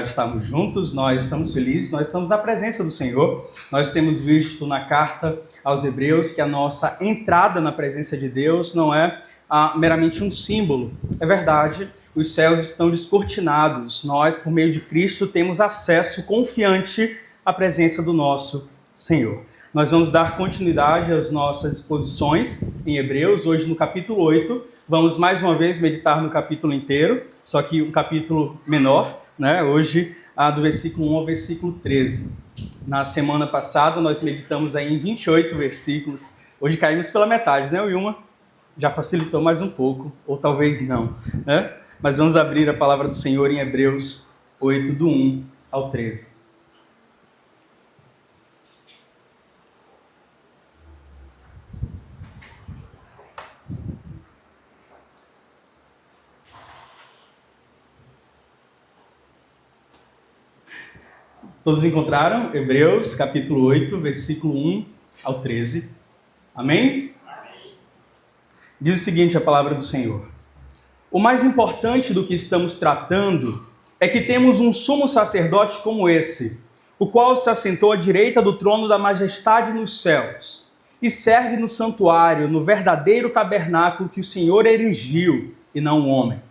Estamos juntos, nós estamos felizes, nós estamos na presença do Senhor. Nós temos visto na carta aos Hebreus que a nossa entrada na presença de Deus não é meramente um símbolo. É verdade, os céus estão descortinados. Nós, por meio de Cristo, temos acesso confiante à presença do nosso Senhor. Nós vamos dar continuidade às nossas exposições em Hebreus, hoje no capítulo 8. Vamos mais uma vez meditar no capítulo inteiro, só que um capítulo menor, né? Hoje, do versículo 1 ao versículo 13. Na semana passada, nós meditamos aí em 28 versículos. Hoje caímos pela metade, né, Wilma? Já facilitou mais um pouco, ou talvez não, né? Mas vamos abrir a palavra do Senhor em Hebreus 8, do 1 ao 13. Todos encontraram? Hebreus, capítulo 8, versículo 1 ao 13. Amém? Amém. Diz o seguinte a palavra do Senhor. O mais importante do que estamos tratando é que temos um sumo sacerdote como esse, o qual se assentou à direita do trono da majestade nos céus e serve no santuário, no verdadeiro tabernáculo que o Senhor erigiu e não o homem.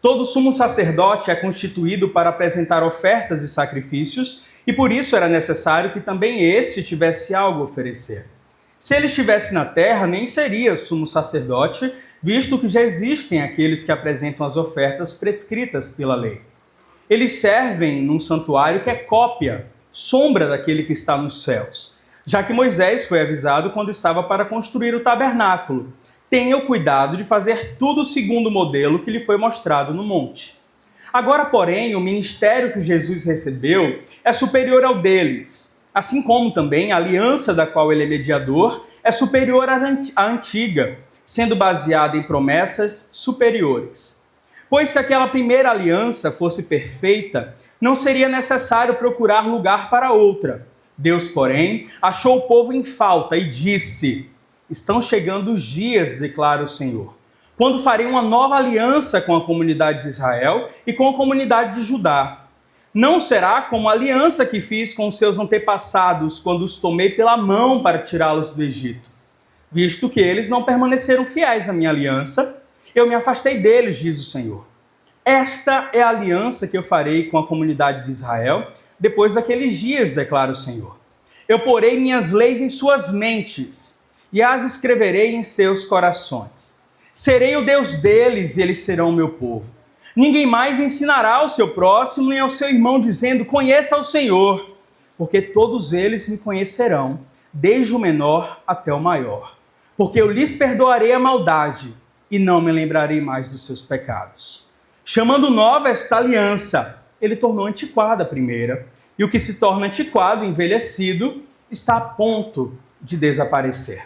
Todo sumo sacerdote é constituído para apresentar ofertas e sacrifícios, e por isso era necessário que também este tivesse algo a oferecer. Se ele estivesse na terra, nem seria sumo sacerdote, visto que já existem aqueles que apresentam as ofertas prescritas pela lei. Eles servem num santuário que é cópia, sombra daquele que está nos céus, já que Moisés foi avisado quando estava para construir o tabernáculo. Tenha o cuidado de fazer tudo segundo o modelo que lhe foi mostrado no monte. Agora, porém, o ministério que Jesus recebeu é superior ao deles, assim como também a aliança da qual ele é mediador é superior à antiga, sendo baseada em promessas superiores. Pois se aquela primeira aliança fosse perfeita, não seria necessário procurar lugar para outra. Deus, porém, achou o povo em falta e disse: estão chegando os dias, declara o Senhor, quando farei uma nova aliança com a comunidade de Israel e com a comunidade de Judá. Não será como a aliança que fiz com seus antepassados quando os tomei pela mão para tirá-los do Egito. Visto que eles não permaneceram fiéis à minha aliança, eu me afastei deles, diz o Senhor. Esta é a aliança que eu farei com a comunidade de Israel depois daqueles dias, declara o Senhor. Eu porei minhas leis em suas mentes e as escreverei em seus corações. Serei o Deus deles e eles serão o meu povo. Ninguém mais ensinará ao seu próximo nem ao seu irmão, dizendo: conheça o Senhor, porque todos eles me conhecerão, desde o menor até o maior. Porque eu lhes perdoarei a maldade e não me lembrarei mais dos seus pecados. Chamando nova esta aliança, ele tornou antiquada a primeira, e o que se torna antiquado, envelhecido, está a ponto de desaparecer.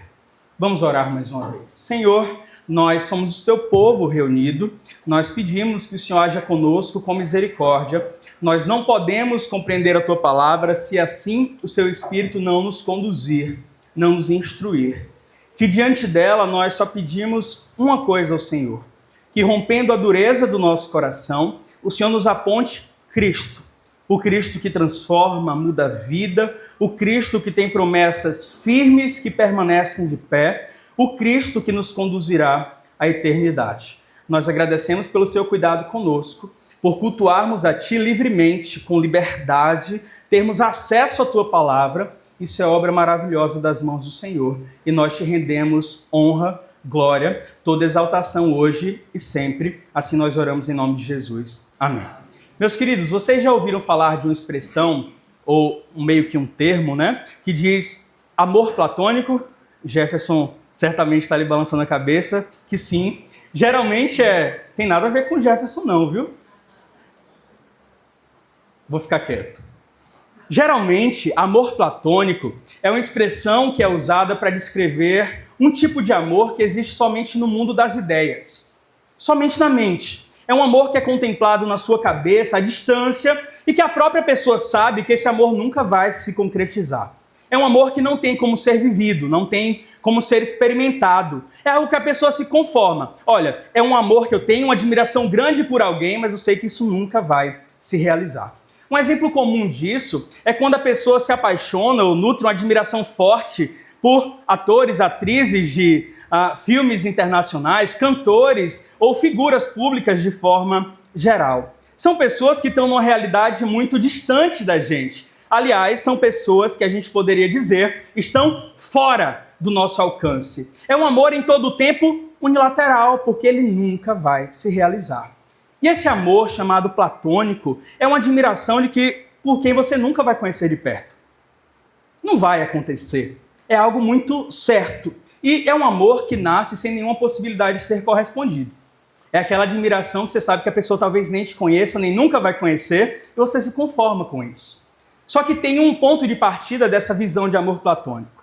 Vamos orar mais uma vez. Senhor, nós somos o teu povo reunido, nós pedimos que o Senhor haja conosco com misericórdia. Nós não podemos compreender a tua palavra se assim o seu Espírito não nos conduzir, não nos instruir. Que diante dela nós só pedimos uma coisa ao Senhor, que rompendo a dureza do nosso coração, o Senhor nos aponte Cristo. O Cristo que transforma, muda a vida, o Cristo que tem promessas firmes que permanecem de pé, o Cristo que nos conduzirá à eternidade. Nós agradecemos pelo seu cuidado conosco, por cultuarmos a Ti livremente, com liberdade, termos acesso à Tua palavra. Isso é obra maravilhosa das mãos do Senhor. E nós Te rendemos honra, glória, toda exaltação hoje e sempre. Assim nós oramos em nome de Jesus. Amém. Meus queridos, vocês já ouviram falar de uma expressão, ou meio que um termo, né? Que diz amor platônico? Jefferson certamente está ali balançando a cabeça, que sim. Geralmente tem nada a ver com Jefferson não, viu? Vou ficar quieto. Geralmente, amor platônico é uma expressão que é usada para descrever um tipo de amor que existe somente no mundo das ideias, somente na mente. É um amor que é contemplado na sua cabeça, à distância, e que a própria pessoa sabe que esse amor nunca vai se concretizar. É um amor que não tem como ser vivido, não tem como ser experimentado. É algo que a pessoa se conforma. Olha, é um amor que eu tenho, uma admiração grande por alguém, mas eu sei que isso nunca vai se realizar. Um exemplo comum disso é quando a pessoa se apaixona ou nutre uma admiração forte por atores, atrizes de filmes internacionais, cantores ou figuras públicas de forma geral. São pessoas que estão numa realidade muito distante da gente. Aliás, são pessoas que a gente poderia dizer estão fora do nosso alcance. É um amor em todo o tempo unilateral, porque ele nunca vai se realizar. E esse amor chamado platônico é uma admiração por quem você nunca vai conhecer de perto. Não vai acontecer. É algo muito certo. E é um amor que nasce sem nenhuma possibilidade de ser correspondido. É aquela admiração que você sabe que a pessoa talvez nem te conheça, nem nunca vai conhecer, e você se conforma com isso. Só que tem um ponto de partida dessa visão de amor platônico.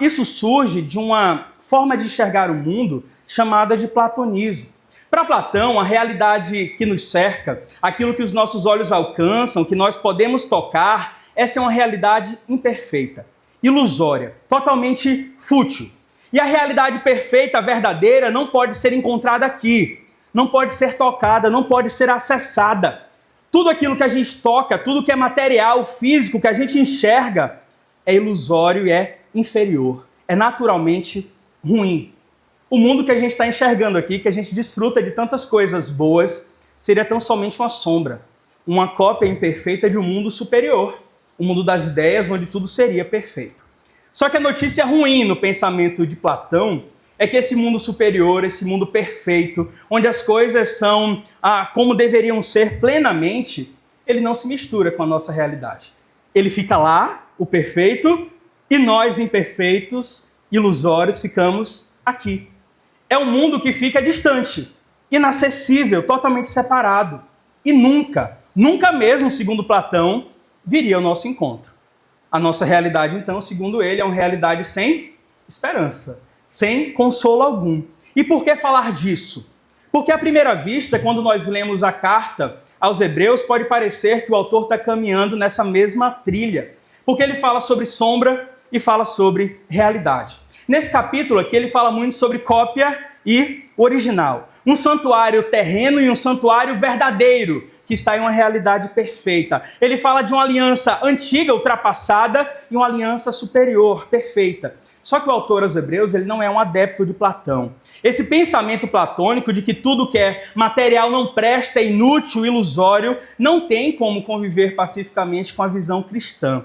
Isso surge de uma forma de enxergar o mundo chamada de platonismo. Para Platão, a realidade que nos cerca, aquilo que os nossos olhos alcançam, que nós podemos tocar, essa é uma realidade imperfeita, ilusória, totalmente fútil. E a realidade perfeita, verdadeira, não pode ser encontrada aqui, não pode ser tocada, não pode ser acessada. Tudo aquilo que a gente toca, tudo que é material, físico, que a gente enxerga, é ilusório e é inferior, é naturalmente ruim. O mundo que a gente está enxergando aqui, que a gente desfruta de tantas coisas boas, seria tão somente uma sombra, uma cópia imperfeita de um mundo superior, o mundo das ideias, onde tudo seria perfeito. Só que a notícia ruim no pensamento de Platão é que esse mundo superior, esse mundo perfeito, onde as coisas são como deveriam ser plenamente, ele não se mistura com a nossa realidade. Ele fica lá, o perfeito, e nós, imperfeitos, ilusórios, ficamos aqui. É um mundo que fica distante, inacessível, totalmente separado. E nunca mesmo, segundo Platão, viria ao nosso encontro. A nossa realidade, então, segundo ele, é uma realidade sem esperança, sem consolo algum. E por que falar disso? Porque à primeira vista, quando nós lemos a carta aos Hebreus, pode parecer que o autor está caminhando nessa mesma trilha. Porque ele fala sobre sombra e fala sobre realidade. Nesse capítulo aqui, ele fala muito sobre cópia e original. Um santuário terreno e um santuário verdadeiro, que está em uma realidade perfeita. Ele fala de uma aliança antiga, ultrapassada, e uma aliança superior, perfeita. Só que o autor aos Hebreus, ele não é um adepto de Platão. Esse pensamento platônico de que tudo que é material não presta, é inútil, ilusório, não tem como conviver pacificamente com a visão cristã.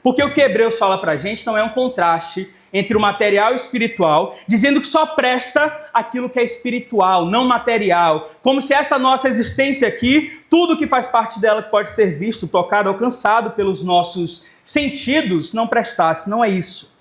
Porque o que Hebreus fala pra gente não é um contraste entre o material e o espiritual, dizendo que só presta aquilo que é espiritual, não material. Como se essa nossa existência aqui, tudo que faz parte dela que pode ser visto, tocado, alcançado pelos nossos sentidos, não prestasse. Não é isso.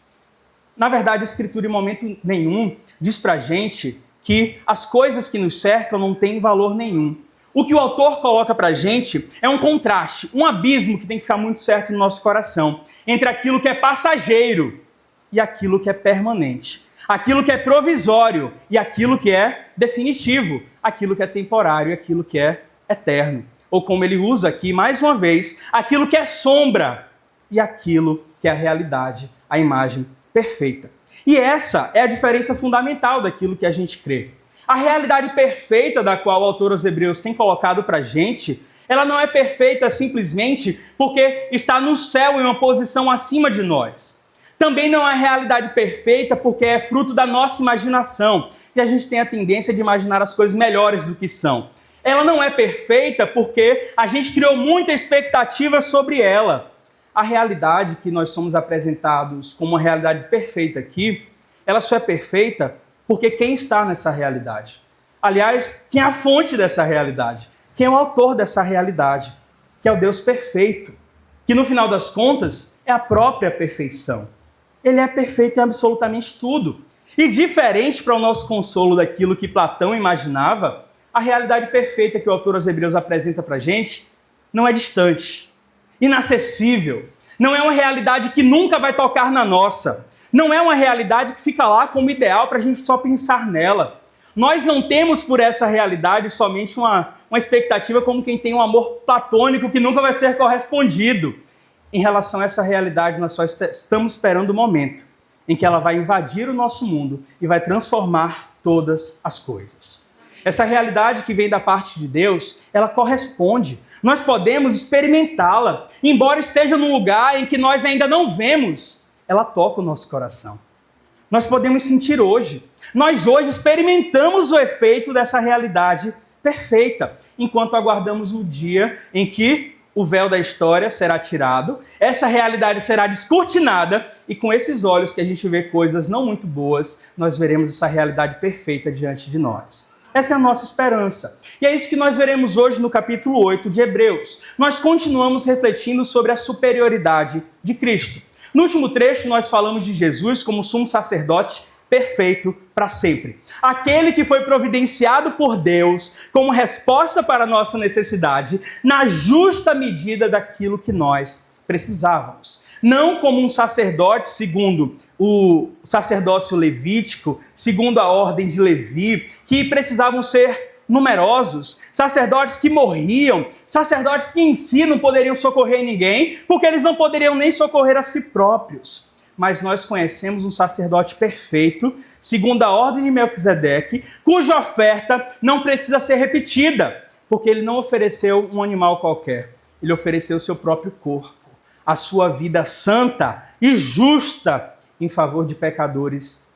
Na verdade, a Escritura em momento nenhum diz pra gente que as coisas que nos cercam não têm valor nenhum. O que o autor coloca pra gente é um contraste, um abismo que tem que ficar muito certo no nosso coração, entre aquilo que é passageiro e aquilo que é permanente. Aquilo que é provisório e aquilo que é definitivo. Aquilo que é temporário e aquilo que é eterno. Ou como ele usa aqui, mais uma vez, aquilo que é sombra e aquilo que é a realidade, a imagem perfeita. E essa é a diferença fundamental daquilo que a gente crê. A realidade perfeita da qual o autor aos Hebreus tem colocado para a gente, ela não é perfeita simplesmente porque está no céu em uma posição acima de nós. Também não é realidade perfeita porque é fruto da nossa imaginação, e a gente tem a tendência de imaginar as coisas melhores do que são. Ela não é perfeita porque a gente criou muita expectativa sobre ela. A realidade que nós somos apresentados como uma realidade perfeita aqui, ela só é perfeita porque quem está nessa realidade? Aliás, quem é a fonte dessa realidade? Quem é o autor dessa realidade? Que é o Deus perfeito, que no final das contas é a própria perfeição. Ele é perfeito em absolutamente tudo. E diferente para o nosso consolo daquilo que Platão imaginava, a realidade perfeita que o autor aos Hebreus apresenta para a gente não é distante, inacessível, não é uma realidade que nunca vai tocar na nossa, não é uma realidade que fica lá como ideal para a gente só pensar nela. Nós não temos por essa realidade somente uma expectativa como quem tem um amor platônico que nunca vai ser correspondido. Em relação a essa realidade, nós só estamos esperando o momento em que ela vai invadir o nosso mundo e vai transformar todas as coisas. Essa realidade que vem da parte de Deus, ela corresponde. Nós podemos experimentá-la, embora esteja num lugar em que nós ainda não vemos, ela toca o nosso coração. Nós podemos sentir hoje. Nós hoje experimentamos o efeito dessa realidade perfeita, enquanto aguardamos o dia em que o véu da história será tirado, essa realidade será descortinada e com esses olhos que a gente vê coisas não muito boas, nós veremos essa realidade perfeita diante de nós. Essa é a nossa esperança. E é isso que nós veremos hoje no capítulo 8 de Hebreus. Nós continuamos refletindo sobre a superioridade de Cristo. No último trecho, nós falamos de Jesus como sumo sacerdote perfeito para sempre. Aquele que foi providenciado por Deus como resposta para a nossa necessidade, na justa medida daquilo que nós precisávamos. Não como um sacerdote segundo o sacerdócio levítico, segundo a ordem de Levi, que precisavam ser numerosos, sacerdotes que morriam, sacerdotes que em si não poderiam socorrer ninguém, porque eles não poderiam nem socorrer a si próprios. Mas nós conhecemos um sacerdote perfeito, segundo a ordem de Melquisedeque, cuja oferta não precisa ser repetida, porque ele não ofereceu um animal qualquer, ele ofereceu o seu próprio corpo, a sua vida santa e justa em favor de pecadores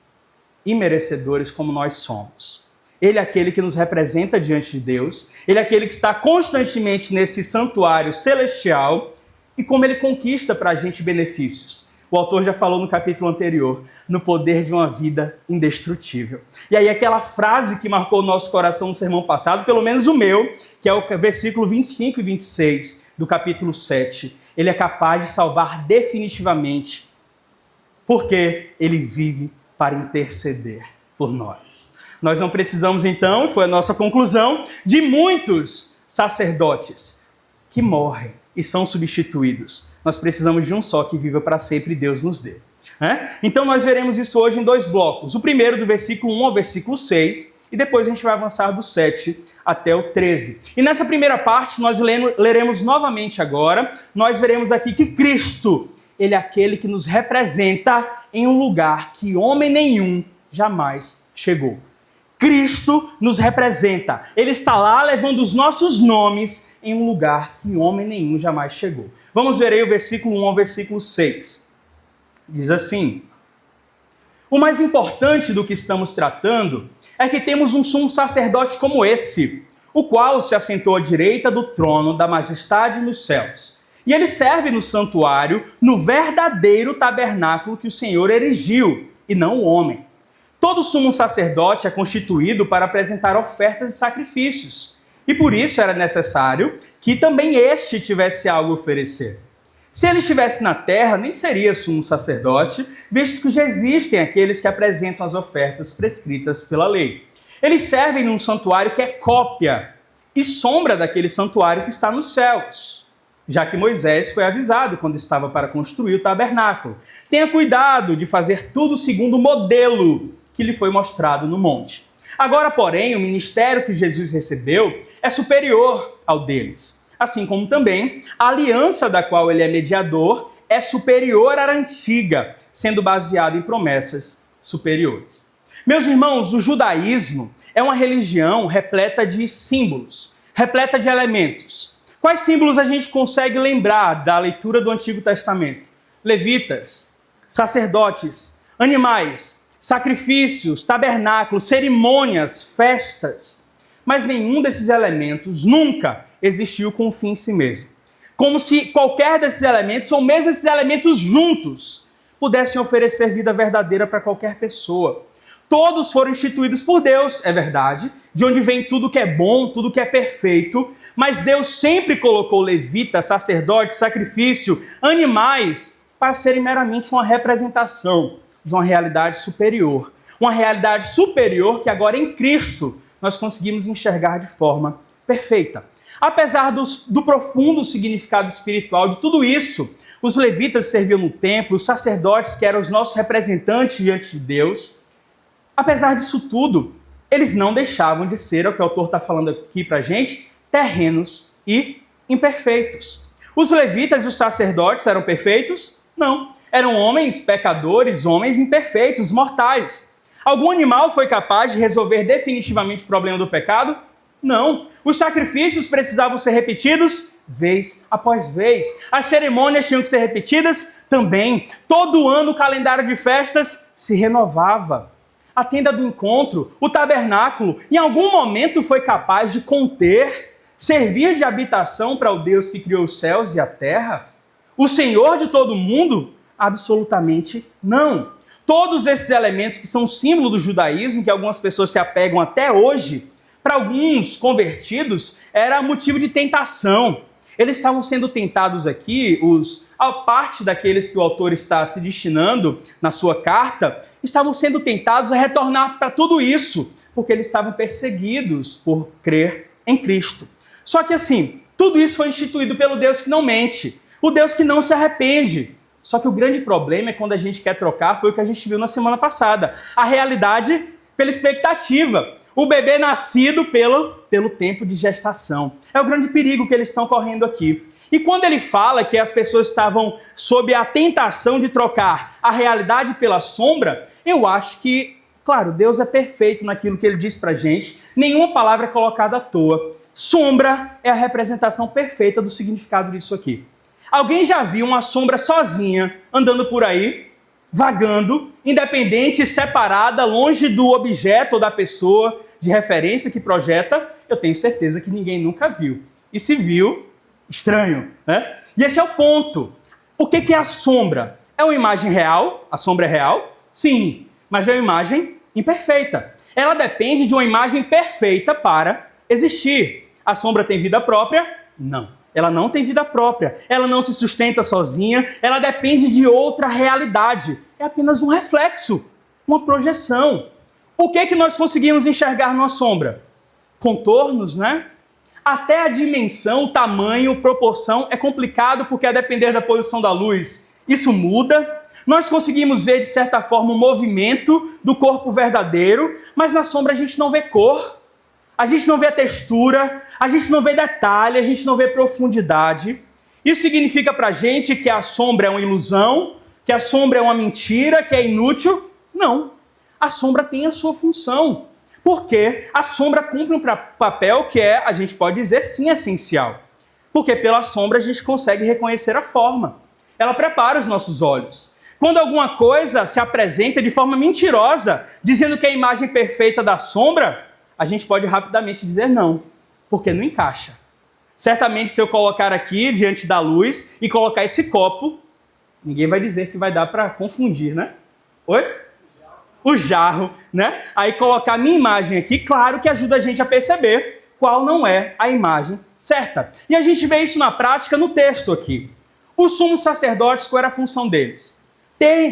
imerecedores como nós somos. Ele é aquele que nos representa diante de Deus, ele é aquele que está constantemente nesse santuário celestial e como ele conquista para a gente benefícios. O autor já falou no capítulo anterior, no poder de uma vida indestrutível. E aí aquela frase que marcou o nosso coração no sermão passado, pelo menos o meu, que é o versículo 25 e 26 do capítulo 7. Ele é capaz de salvar definitivamente, porque ele vive para interceder por nós. Nós não precisamos então, foi a nossa conclusão, de muitos sacerdotes que morrem e são substituídos. Nós precisamos de um só que viva para sempre e Deus nos dê. Então nós veremos isso hoje em dois blocos. O primeiro do versículo 1 ao versículo 6 e depois a gente vai avançar do 7 até o 13. E nessa primeira parte nós leremos novamente agora, nós veremos aqui que Cristo, ele é aquele que nos representa em um lugar que homem nenhum jamais chegou. Cristo nos representa. Ele está lá levando os nossos nomes em um lugar que homem nenhum jamais chegou. Vamos ver aí o versículo 1 ao versículo 6. Diz assim: o mais importante do que estamos tratando é que temos um sumo sacerdote como esse, o qual se assentou à direita do trono da majestade nos céus. E ele serve no santuário, no verdadeiro tabernáculo que o Senhor erigiu, e não o homem. Todo sumo sacerdote é constituído para apresentar ofertas e sacrifícios, e por isso era necessário que também este tivesse algo a oferecer. Se ele estivesse na terra, nem seria sumo sacerdote, visto que já existem aqueles que apresentam as ofertas prescritas pela lei. Eles servem num santuário que é cópia e sombra daquele santuário que está nos céus, já que Moisés foi avisado quando estava para construir o tabernáculo. Tenha cuidado de fazer tudo segundo o modelo que lhe foi mostrado no monte. Agora, porém, o ministério que Jesus recebeu é superior ao deles. Assim como também a aliança da qual ele é mediador é superior à antiga, sendo baseada em promessas superiores. Meus irmãos, o judaísmo é uma religião repleta de símbolos, repleta de elementos. Quais símbolos a gente consegue lembrar da leitura do Antigo Testamento? Levitas, sacerdotes, animais, sacrifícios, tabernáculos, cerimônias, festas. Mas nenhum desses elementos nunca existiu com um fim em si mesmo. Como se qualquer desses elementos, ou mesmo esses elementos juntos, pudessem oferecer vida verdadeira para qualquer pessoa. Todos foram instituídos por Deus, é verdade, de onde vem tudo que é bom, tudo que é perfeito, mas Deus sempre colocou levita, sacerdote, sacrifício, animais, para serem meramente uma representação de uma realidade superior. Uma realidade superior que agora em Cristo nós conseguimos enxergar de forma perfeita. Apesar do profundo significado espiritual de tudo isso, os levitas serviam no templo, os sacerdotes que eram os nossos representantes diante de Deus, apesar disso tudo, eles não deixavam de ser, é o que o autor está falando aqui para a gente, terrenos e imperfeitos. Os levitas e os sacerdotes eram perfeitos? Não. Eram homens pecadores, homens imperfeitos, mortais. Algum animal foi capaz de resolver definitivamente o problema do pecado? Não. Os sacrifícios precisavam ser repetidos? vez após vez. As cerimônias tinham que ser repetidas também. Todo ano o calendário de festas se renovava. A tenda do encontro, o tabernáculo, em algum momento foi capaz de conter, servir de habitação para o Deus que criou os céus e a terra? O Senhor de todo mundo? Absolutamente não. Todos esses elementos que são símbolo do judaísmo, que algumas pessoas se apegam até hoje, para alguns convertidos, era motivo de tentação. Eles estavam sendo tentados aqui, a parte daqueles que o autor está se destinando na sua carta, estavam sendo tentados a retornar para tudo isso, porque eles estavam perseguidos por crer em Cristo. Só que assim, tudo isso foi instituído pelo Deus que não mente, o Deus que não se arrepende. Só que o grande problema é quando a gente quer trocar, foi o que a gente viu na semana passada, a realidade pela expectativa. O bebê nascido pelo tempo de gestação. É o grande perigo que eles estão correndo aqui. E quando ele fala que as pessoas estavam sob a tentação de trocar a realidade pela sombra, eu acho que, claro, Deus é perfeito naquilo que ele diz pra gente. Nenhuma palavra é colocada à toa. Sombra é a representação perfeita do significado disso aqui. Alguém já viu uma sombra sozinha, andando por aí, vagando, independente, separada, longe do objeto ou da pessoa de referência que projeta? Eu tenho certeza que ninguém nunca viu. E se viu, estranho, né? E esse é o ponto. O que é a sombra? É uma imagem real? A sombra é real? Sim, mas é uma imagem imperfeita. Ela depende de uma imagem perfeita para existir. A sombra tem vida própria? Não. Ela não tem vida própria, ela não se sustenta sozinha, ela depende de outra realidade. É apenas um reflexo, uma projeção. O que nós conseguimos enxergar numa sombra? Contornos, né? Até a dimensão, o tamanho, proporção é complicado porque a depender da posição da luz, isso muda. Nós conseguimos ver, de certa forma, o movimento do corpo verdadeiro, mas na sombra a gente não vê cor. A gente não vê a textura, a gente não vê detalhe, a gente não vê profundidade. Isso significa pra gente que a sombra é uma ilusão, que a sombra é uma mentira, que é inútil? Não. A sombra tem a sua função. Porque a sombra cumpre um papel que é, a gente pode dizer, sim, essencial. Porque pela sombra a gente consegue reconhecer a forma. Ela prepara os nossos olhos. Quando alguma coisa se apresenta de forma mentirosa, dizendo que é a imagem perfeita da sombra, a gente pode rapidamente dizer não, porque não encaixa. Certamente, se eu colocar aqui diante da luz e colocar esse copo, ninguém vai dizer que vai dar para confundir, né? Oi? O jarro, né? Aí colocar a minha imagem aqui, claro que ajuda a gente a perceber qual não é a imagem certa. E a gente vê isso na prática no texto aqui. Os sumos sacerdotes, qual era a função deles?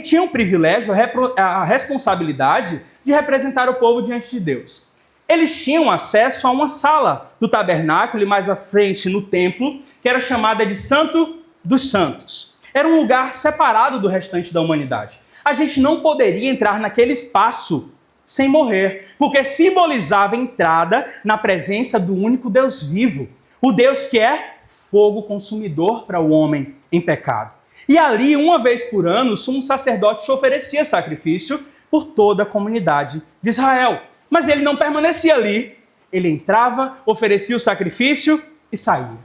Tinham o privilégio, a responsabilidade de representar o povo diante de Deus. Eles tinham acesso a uma sala do tabernáculo e mais à frente no templo, que era chamada de Santo dos Santos. Era um lugar separado do restante da humanidade. A gente não poderia entrar naquele espaço sem morrer, porque simbolizava a entrada na presença do único Deus vivo, o Deus que é fogo consumidor para o homem em pecado. E ali, uma vez por ano, o sumo sacerdote oferecia sacrifício por toda a comunidade de Israel. Mas ele não permanecia ali. Ele entrava, oferecia o sacrifício e saía.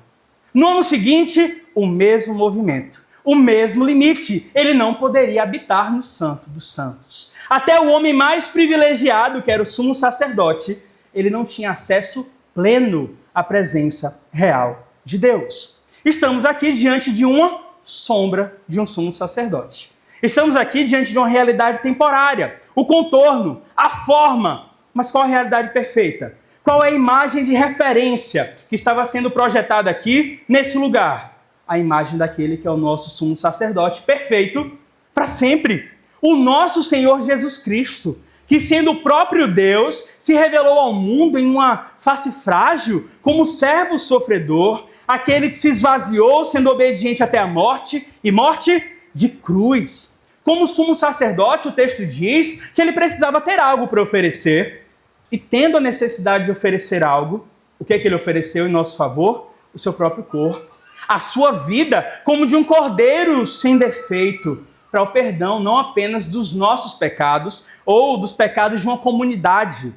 No ano seguinte, o mesmo movimento, o mesmo limite. Ele não poderia habitar no Santo dos Santos. Até o homem mais privilegiado, que era o sumo sacerdote, ele não tinha acesso pleno à presença real de Deus. Estamos aqui diante de uma sombra de um sumo sacerdote. Estamos aqui diante de uma realidade temporária, o contorno, a forma. Mas qual a realidade perfeita? Qual é a imagem de referência que estava sendo projetada aqui, nesse lugar? A imagem daquele que é o nosso sumo sacerdote perfeito para sempre. O nosso Senhor Jesus Cristo, que sendo o próprio Deus, se revelou ao mundo em uma face frágil, como servo sofredor, aquele que se esvaziou, sendo obediente até a morte, e morte de cruz. Como sumo sacerdote, o texto diz que ele precisava ter algo para oferecer, e tendo a necessidade de oferecer algo, o que é que ele ofereceu em nosso favor? O seu próprio corpo. A sua vida como de um cordeiro sem defeito, para o perdão não apenas dos nossos pecados, ou dos pecados de uma comunidade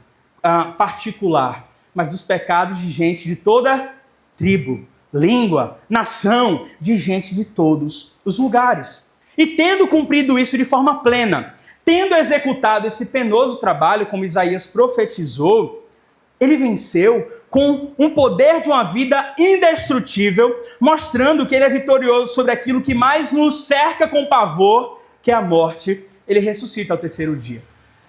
particular, mas dos pecados de gente de toda tribo, língua, nação, de gente de todos os lugares. E tendo cumprido isso de forma plena, tendo executado esse penoso trabalho, como Isaías profetizou, ele venceu com um poder de uma vida indestrutível, mostrando que ele é vitorioso sobre aquilo que mais nos cerca com pavor, que é a morte. Ele ressuscita ao terceiro dia.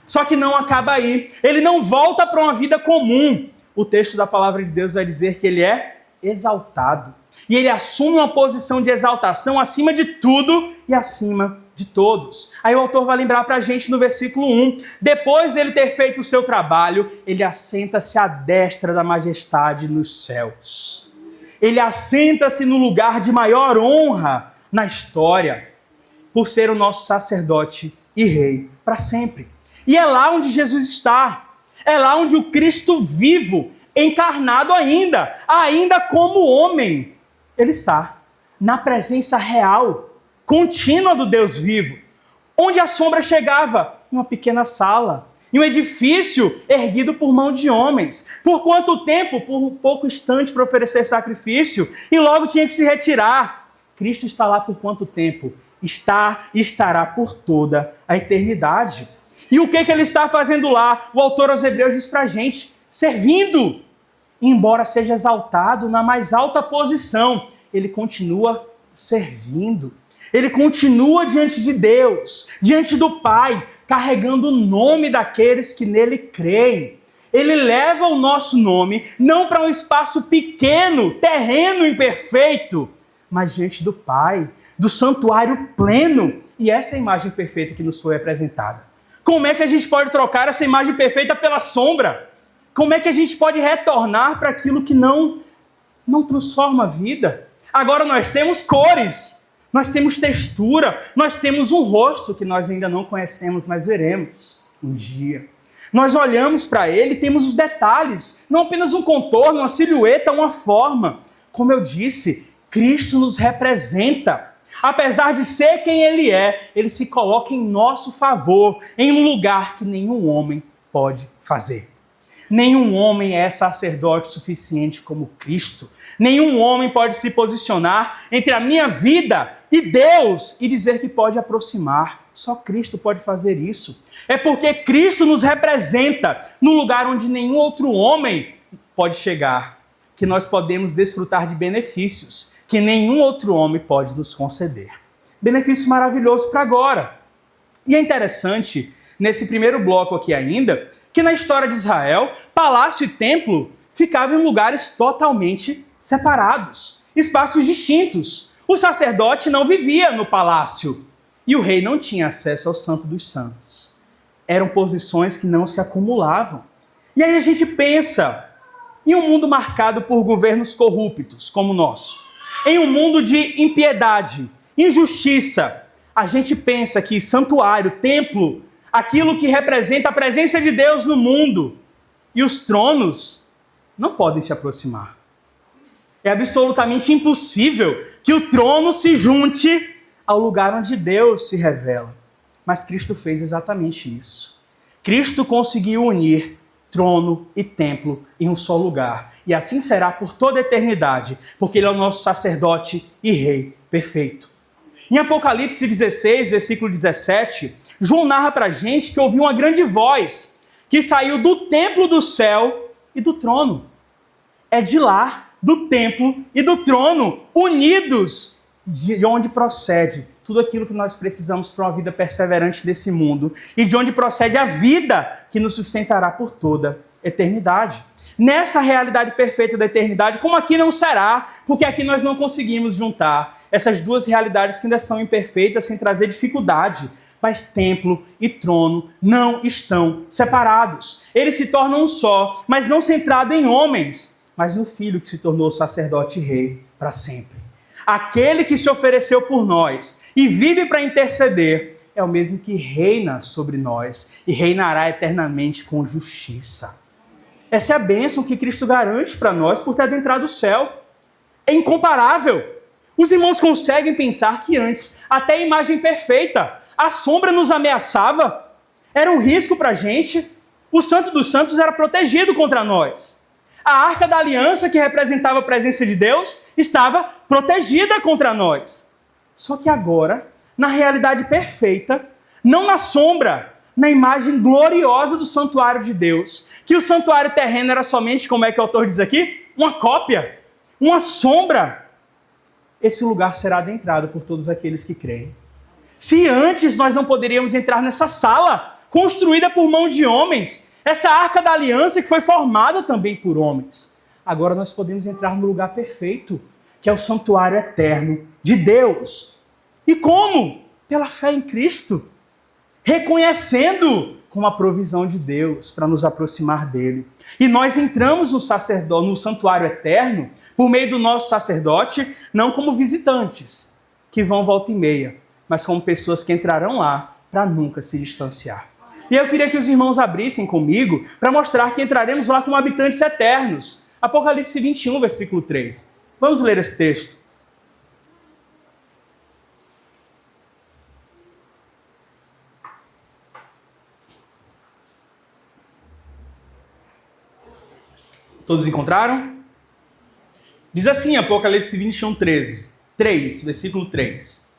Só que não acaba aí. Ele não volta para uma vida comum. O texto da palavra de Deus vai dizer que ele é exaltado. E ele assume uma posição de exaltação acima de tudo e acima de todos. Aí o autor vai lembrar para a gente no versículo 1. Depois dele ter feito o seu trabalho, ele assenta-se à destra da majestade nos céus. Ele assenta-se no lugar de maior honra na história, por ser o nosso sacerdote e rei para sempre. E é lá onde Jesus está. É lá onde o Cristo vivo, encarnado ainda como homem, ele está na presença real, contínua do Deus vivo. Onde a sombra chegava? Em uma pequena sala, em um edifício erguido por mão de homens. Por quanto tempo? Por um pouco instante para oferecer sacrifício e logo tinha que se retirar. Cristo está lá por quanto tempo? Está e estará por toda a eternidade. E o que ele está fazendo lá? O autor aos Hebreus diz para a gente: servindo. Embora seja exaltado na mais alta posição, ele continua servindo. Ele continua diante de Deus, diante do Pai, carregando o nome daqueles que nele creem. Ele leva o nosso nome não para um espaço pequeno, terreno, imperfeito, mas diante do Pai, do santuário pleno. E essa é a imagem perfeita que nos foi apresentada. Como é que a gente pode trocar essa imagem perfeita pela sombra? Como é que a gente pode retornar para aquilo que não transforma a vida? Agora nós temos cores, nós temos textura, nós temos um rosto que nós ainda não conhecemos, mas veremos um dia. Nós olhamos para ele e temos os detalhes, não apenas um contorno, uma silhueta, uma forma. Como eu disse, Cristo nos representa. Apesar de ser quem ele é, ele se coloca em nosso favor, em um lugar que nenhum homem pode fazer. Nenhum homem é sacerdote suficiente como Cristo. Nenhum homem pode se posicionar entre a minha vida e Deus e dizer que pode aproximar. Só Cristo pode fazer isso. É porque Cristo nos representa no lugar onde nenhum outro homem pode chegar, que nós podemos desfrutar de benefícios que nenhum outro homem pode nos conceder. Benefício maravilhoso para agora. E é interessante, nesse primeiro bloco aqui ainda, que na história de Israel, palácio e templo ficavam em lugares totalmente separados, espaços distintos. O sacerdote não vivia no palácio e o rei não tinha acesso ao Santo dos Santos. Eram posições que não se acumulavam. E aí a gente pensa em um mundo marcado por governos corruptos como o nosso, em um mundo de impiedade, injustiça. A gente pensa que santuário, templo, aquilo que representa a presença de Deus no mundo, e os tronos não podem se aproximar. É absolutamente impossível que o trono se junte ao lugar onde Deus se revela. Mas Cristo fez exatamente isso. Cristo conseguiu unir trono e templo em um só lugar. E assim será por toda a eternidade, porque ele é o nosso sacerdote e rei perfeito. Em Apocalipse 16, versículo 17, João narra para a gente que ouviu uma grande voz que saiu do templo do céu e do trono. É de lá, do templo e do trono, unidos, de onde procede tudo aquilo que nós precisamos para uma vida perseverante desse mundo e de onde procede a vida que nos sustentará por toda a eternidade. Nessa realidade perfeita da eternidade, como aqui não será, porque aqui nós não conseguimos juntar essas duas realidades que ainda são imperfeitas sem trazer dificuldade, mas templo e trono não estão separados. Eles se tornam um só, mas não centrado em homens, mas no Filho que se tornou sacerdote e rei para sempre. Aquele que se ofereceu por nós e vive para interceder é o mesmo que reina sobre nós e reinará eternamente com justiça. Essa é a bênção que Cristo garante para nós por ter adentrado o céu. É incomparável. Os irmãos conseguem pensar que antes, até a imagem perfeita, a sombra nos ameaçava, era um risco para a gente. O Santo dos Santos era protegido contra nós. A arca da aliança, que representava a presença de Deus, estava protegida contra nós. Só que agora, na realidade perfeita, não na sombra, na imagem gloriosa do santuário de Deus, que o santuário terreno era somente, como é que o autor diz aqui? Uma cópia, uma sombra. Esse lugar será adentrado por todos aqueles que creem. Se antes nós não poderíamos entrar nessa sala, construída por mão de homens, essa arca da aliança que foi formada também por homens, agora nós podemos entrar no lugar perfeito, que é o santuário eterno de Deus. E como? Pela fé em Cristo, reconhecendo como a provisão de Deus para nos aproximar dele. E nós entramos no santuário eterno por meio do nosso sacerdote, não como visitantes, que vão volta e meia, mas como pessoas que entrarão lá para nunca se distanciar. E eu queria que os irmãos abrissem comigo para mostrar que entraremos lá como habitantes eternos. Apocalipse 21, versículo 3. Vamos ler esse texto. Todos encontraram? Diz assim, Apocalipse 21, 3, versículo 3.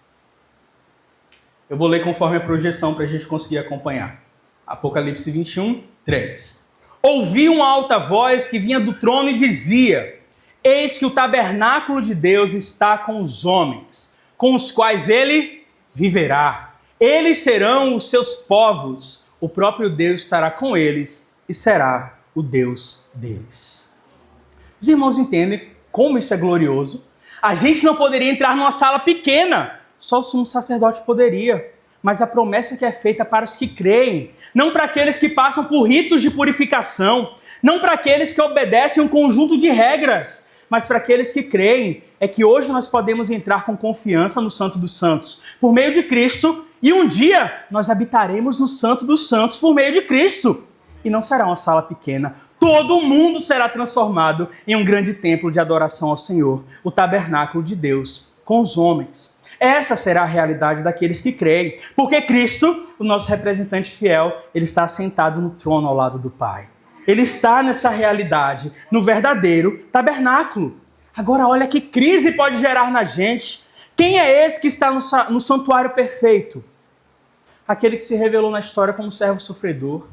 Eu vou ler conforme a projeção para a gente conseguir acompanhar. Apocalipse 21, 3. Ouvi uma alta voz que vinha do trono e dizia: eis que o tabernáculo de Deus está com os homens, com os quais ele viverá. Eles serão os seus povos, o próprio Deus estará com eles e será o Deus deles. Os irmãos entendem como isso é glorioso? A gente não poderia entrar numa sala pequena, só o sumo sacerdote poderia. Mas a promessa que é feita para os que creem, não para aqueles que passam por ritos de purificação, não para aqueles que obedecem um conjunto de regras, mas para aqueles que creem, é que hoje nós podemos entrar com confiança no Santo dos Santos, por meio de Cristo, e um dia nós habitaremos no Santo dos Santos por meio de Cristo. E não será uma sala pequena. Todo mundo será transformado em um grande templo de adoração ao Senhor, o tabernáculo de Deus com os homens. Essa será a realidade daqueles que creem, porque Cristo, o nosso representante fiel, ele está sentado no trono ao lado do Pai. Ele está nessa realidade, no verdadeiro tabernáculo. Agora olha que crise pode gerar na gente. Quem é esse que está no santuário perfeito? Aquele que se revelou na história como servo sofredor,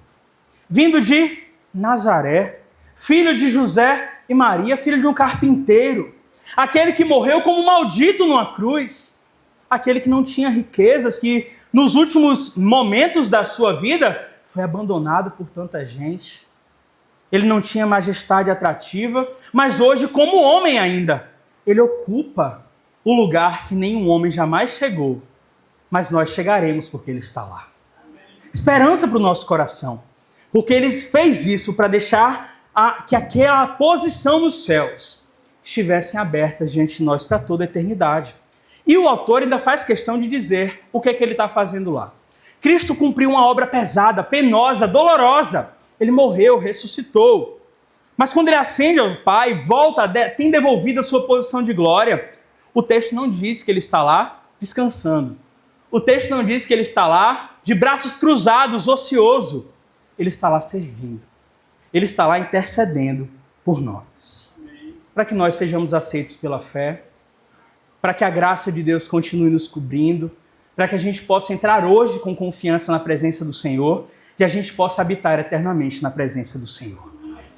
vindo de Nazaré, filho de José e Maria, filho de um carpinteiro. Aquele que morreu como maldito numa cruz. Aquele que não tinha riquezas, que nos últimos momentos da sua vida foi abandonado por tanta gente. Ele não tinha majestade atrativa, mas hoje, como homem ainda, ele ocupa o lugar que nenhum homem jamais chegou. Mas nós chegaremos porque ele está lá. Esperança para o nosso coração. Porque ele fez isso para deixar que aquela posição nos céus estivessem abertas diante de nós para toda a eternidade. E o autor ainda faz questão de dizer o que é que ele está fazendo lá. Cristo cumpriu uma obra pesada, penosa, dolorosa. Ele morreu, ressuscitou. Mas quando ele ascende ao Pai, volta, tem devolvido a sua posição de glória, o texto não diz que ele está lá descansando. O texto não diz que ele está lá de braços cruzados, ocioso. Ele está lá servindo. Ele está lá intercedendo por nós. Para que nós sejamos aceitos pela fé, para que a graça de Deus continue nos cobrindo, para que a gente possa entrar hoje com confiança na presença do Senhor e a gente possa habitar eternamente na presença do Senhor.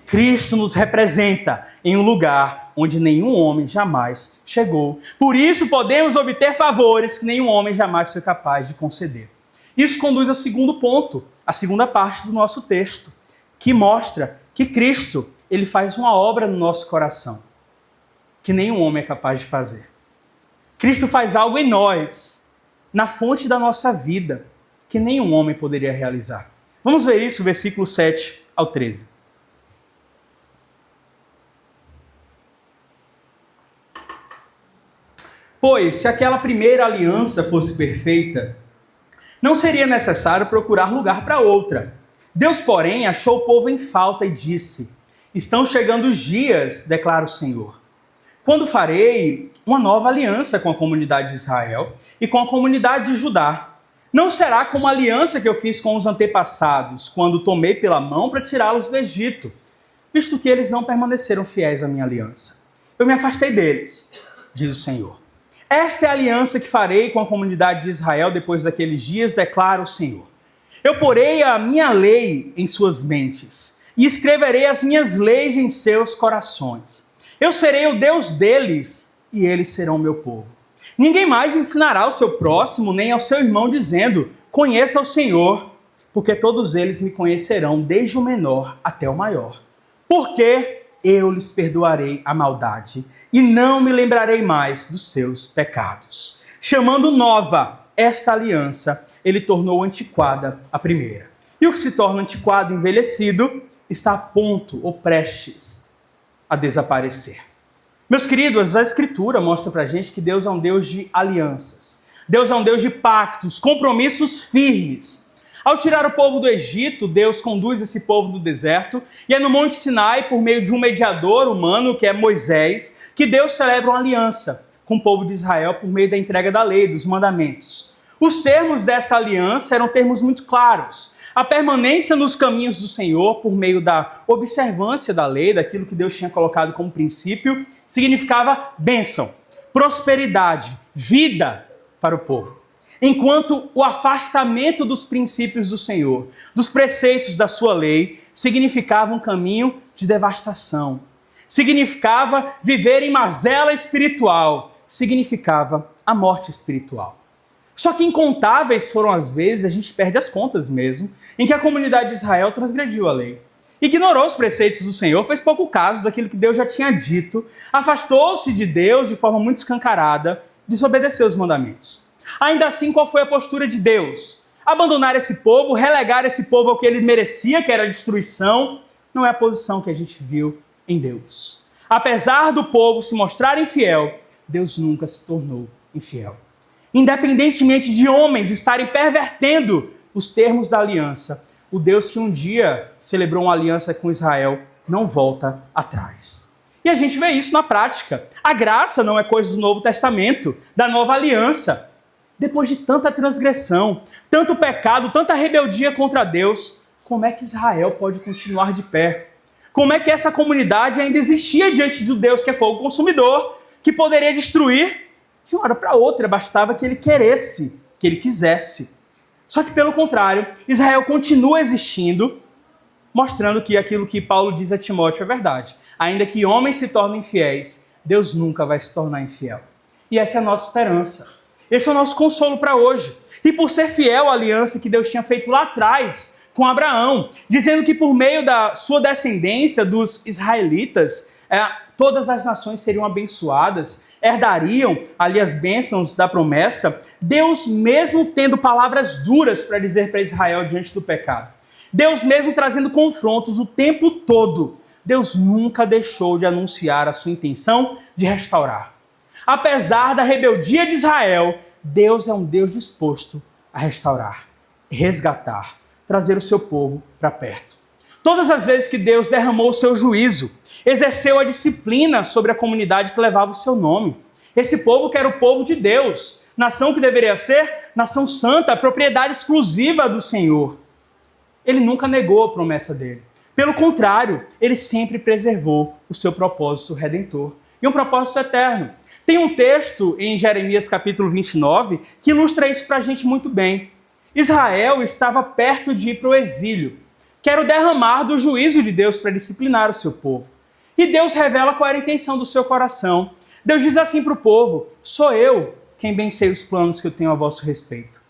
Cristo nos representa em um lugar onde nenhum homem jamais chegou. Por isso podemos obter favores que nenhum homem jamais foi capaz de conceder. Isso conduz ao segundo ponto, a segunda parte do nosso texto, que mostra que Cristo, ele faz uma obra no nosso coração que nenhum homem é capaz de fazer. Cristo faz algo em nós, na fonte da nossa vida, que nenhum homem poderia realizar. Vamos ver isso, versículo 7 ao 13. Pois, se aquela primeira aliança fosse perfeita, não seria necessário procurar lugar para outra. Deus, porém, achou o povo em falta e disse: estão chegando os dias, declara o Senhor, quando farei uma nova aliança com a comunidade de Israel e com a comunidade de Judá. Não será como a aliança que eu fiz com os antepassados, quando tomei pela mão para tirá-los do Egito. visto que eles não permaneceram fiéis à minha aliança. Eu me afastei deles, diz o Senhor. Esta é a aliança que farei com a comunidade de Israel depois daqueles dias, declara o Senhor. Eu porei a minha lei em suas mentes e escreverei as minhas leis em seus corações. Eu serei o Deus deles e eles serão meu povo. Ninguém mais ensinará ao seu próximo nem ao seu irmão dizendo, conheça o Senhor, porque todos eles me conhecerão, desde o menor até o maior. Porque eu lhes perdoarei a maldade e não me lembrarei mais dos seus pecados. Chamando nova esta aliança, ele tornou antiquada a primeira. E o que se torna antiquado, envelhecido, está a ponto ou prestes a desaparecer. Meus queridos, a Escritura mostra pra gente que Deus é um Deus de alianças. Deus é um Deus de pactos, compromissos firmes. Ao tirar o povo do Egito, Deus conduz esse povo do deserto, e é no Monte Sinai, por meio de um mediador humano, que é Moisés, que Deus celebra uma aliança com o povo de Israel por meio da entrega da lei, dos mandamentos. Os termos dessa aliança eram termos muito claros. A permanência nos caminhos do Senhor, por meio da observância da lei, daquilo que Deus tinha colocado como princípio, significava bênção, prosperidade, vida para o povo. Enquanto o afastamento dos princípios do Senhor, dos preceitos da sua lei, significava um caminho de devastação. Significava viver em mazela espiritual. Significava a morte espiritual. Só que incontáveis foram as vezes, a gente perde as contas mesmo, em que a comunidade de Israel transgrediu a lei. Ignorou os preceitos do Senhor, fez pouco caso daquilo que Deus já tinha dito, afastou-se de Deus de forma muito escancarada, desobedeceu os mandamentos. Ainda assim, qual foi a postura de Deus? Abandonar esse povo, relegar esse povo ao que ele merecia, que era a destruição, não é a posição que a gente viu em Deus. Apesar do povo se mostrar infiel, Deus nunca se tornou infiel. Independentemente de homens estarem pervertendo os termos da aliança, o Deus que um dia celebrou uma aliança com Israel não volta atrás. E a gente vê isso na prática. A graça não é coisa do Novo Testamento, da nova aliança. Depois de tanta transgressão, tanto pecado, tanta rebeldia contra Deus, como é que Israel pode continuar de pé? Como é que essa comunidade ainda existia diante de um Deus que é fogo consumidor, que poderia destruir de uma hora para outra, bastava que ele queresse, que ele quisesse. Só que, pelo contrário, Israel continua existindo, mostrando que aquilo que Paulo diz a Timóteo é verdade. Ainda que homens se tornem fiéis, Deus nunca vai se tornar infiel. E essa é a nossa esperança. Esse é o nosso consolo para hoje. E por ser fiel à aliança que Deus tinha feito lá atrás com Abraão, dizendo que por meio da sua descendência, dos israelitas, todas as nações seriam abençoadas, herdariam ali as bênçãos da promessa, Deus mesmo tendo palavras duras para dizer para Israel diante do pecado. Deus mesmo trazendo confrontos o tempo todo. Deus nunca deixou de anunciar a sua intenção de restaurar. Apesar da rebeldia de Israel, Deus é um Deus disposto a restaurar, resgatar, trazer o seu povo para perto. Todas as vezes que Deus derramou o seu juízo, exerceu a disciplina sobre a comunidade que levava o seu nome. Esse povo que era o povo de Deus, nação que deveria ser nação santa, propriedade exclusiva do Senhor. Ele nunca negou a promessa dele. Pelo contrário, ele sempre preservou o seu propósito redentor e um propósito eterno. Tem um texto em Jeremias capítulo 29 que ilustra isso para a gente muito bem. Israel estava perto de ir para o exílio, que era o derramar do juízo de Deus para disciplinar o seu povo. E Deus revela qual era a intenção do seu coração. Deus diz assim para o povo: sou eu quem bem sei os planos que eu tenho a vosso respeito.